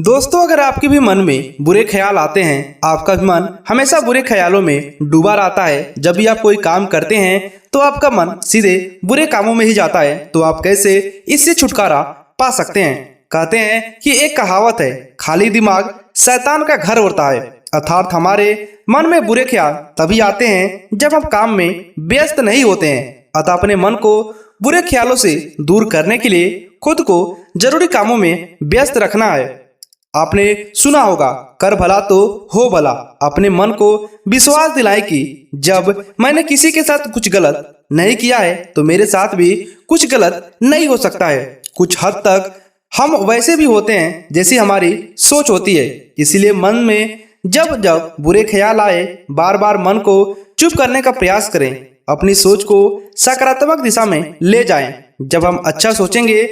दोस्तों, अगर आपके भी मन में बुरे ख्याल आते हैं, आपका भी मन हमेशा बुरे ख्यालों में डूबा रहता है। जब भी आप कोई काम करते हैं तो आपका मन सीधे बुरे कामों में ही जाता है, तो आप कैसे इससे छुटकारा पा सकते हैं। कहते हैं कि एक कहावत है, खाली दिमाग शैतान का घर होता है। अर्थात हमारे मन में बुरे ख्याल तभी आते हैं जब हम काम में व्यस्त नहीं होते हैं। अतः अपने मन को बुरे ख्यालों से दूर करने के लिए खुद को जरूरी कामों में व्यस्त रखना है। आपने सुना होगा, कर भला तो हो भला। अपने मन को विश्वास दिलाएं कि जब मैंने किसी के साथ कुछ गलत नहीं किया है तो मेरे साथ भी कुछ गलत नहीं हो सकता है। कुछ हद तक हम वैसे भी होते हैं जैसी हमारी सोच होती है। इसीलिए मन में जब जब बुरे ख्याल आए, बार बार मन को चुप करने का प्रयास करें। अपनी सोच को सकारात्मक दिशा में ले जाएं। जब हम अच्छा सोचेंगे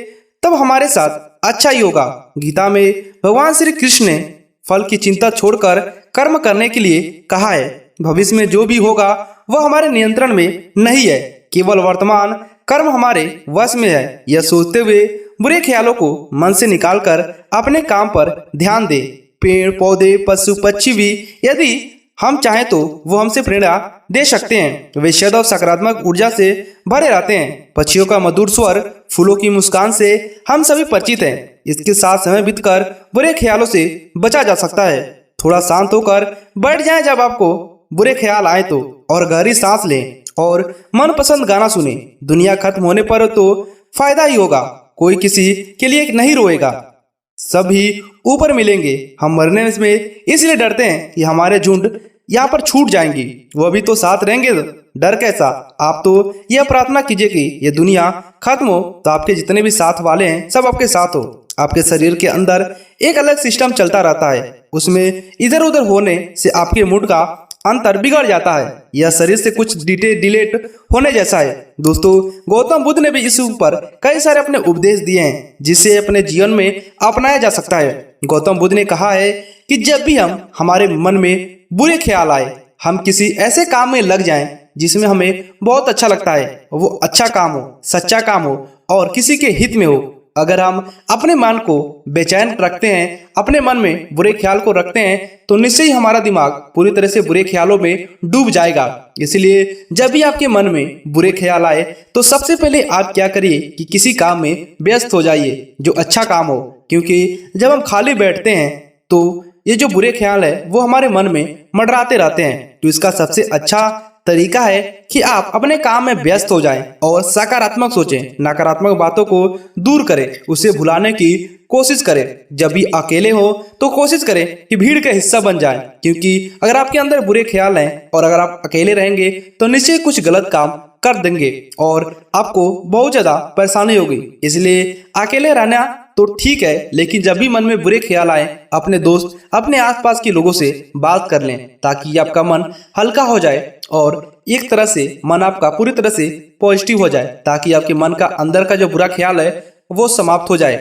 तब हमारे साथ अच्छा ही होगा। गीता में भगवान श्री कृष्ण ने फल की चिंता छोड़कर कर्म करने के लिए कहा है। भविष्य में जो भी होगा वह हमारे नियंत्रण में नहीं है, केवल वर्तमान कर्म हमारे वश में है। यह सोचते हुए बुरे ख्यालों को मन से निकालकर अपने काम पर ध्यान दे। पेड़ पौधे पशु पक्षी भी यदि हम चाहें तो वो हमसे प्रेरणा दे सकते हैं। वे सदैव सकारात्मक ऊर्जा से भरे रहते हैं। पक्षियों का मधुर स्वर, फूलों की मुस्कान से हम सभी परिचित हैं। इसके साथ समय बीतकर बुरे ख्यालों से बचा जा सकता है। थोड़ा शांत होकर बैठ जाएं जब आपको बुरे ख्याल आए तो, और गहरी सांस लें और मनपसंद गाना सुने। दुनिया खत्म होने पर तो फायदा ही होगा, कोई किसी के लिए नहीं रोएगा, सभी ऊपर मिलेंगे। हम मरने में इसलिए डरते हैं कि हमारे झुंड यहाँ पर छूट जाएंगी, वो भी तो साथ रहेंगे। डर कैसा? आप तो यह प्रार्थना कीजिए कि ये दुनिया खत्म हो तो आपके जितने भी साथ वाले हैं सब आपके साथ हो। आपके शरीर के अंदर एक अलग सिस्टम चलता रहता है, उसमें इधर उधर होने से आपके मूड का अंतर बिगड़ जाता है। यह शरीर से कुछ डिलेट होने जैसा है। दोस्तों, गौतम बुद्ध ने भी इस ऊपर कई सारे अपने उपदेश दिए हैं जिसे अपने जीवन में अपनाया जा सकता है। गौतम बुद्ध ने कहा है कि जब भी हमारे मन में बुरे ख्याल आए, हम किसी ऐसे काम में लग जाएं जिसमें हमें बहुत अच्छा लगता है। वो अच्छा काम हो, सच्चा काम हो और किसी के हित में हो। अगर हम अपने मन को बेचैन रखते हैं, अपने मन में बुरे ख्याल को रखते हैं, तो निश्चय ही हमारा दिमाग पूरी तरह से बुरे ख्यालों में डूब जाएगा। इसलिए जब भी आपके मन में बुरे ख्याल आए तो सबसे पहले आप क्या करिए कि किसी काम में व्यस्त हो जाइए जो अच्छा काम हो। क्योंकि जब हम खाली बैठते हैं तो ये जो बुरे ख्याल है वो हमारे मन में मंडराते रहते हैं। तो इसका सबसे अच्छा तरीका है कि आप अपने काम में व्यस्त हो जाएं और सकारात्मक सोचें, नकारात्मक बातों को दूर करें, उसे भुलाने की कोशिश करें। जब भी अकेले हो तो कोशिश करें कि भीड़ का हिस्सा बन जाएं, क्योंकि अगर आपके अंदर बुरे ख्याल हैं और अगर आप अकेले रहेंगे तो निश्चय कुछ गलत काम कर देंगे और आपको बहुत ज्यादा परेशानी होगी। इसलिए अकेले रहना तो ठीक है, लेकिन जब भी मन में बुरे ख्याल आए, अपने दोस्त, अपने आसपास के लोगों से बात कर लें ताकि आपका मन हल्का हो जाए और एक तरह से मन आपका पूरी तरह से पॉजिटिव हो जाए, ताकि आपके मन का अंदर का जो बुरा ख्याल है वो समाप्त हो जाए।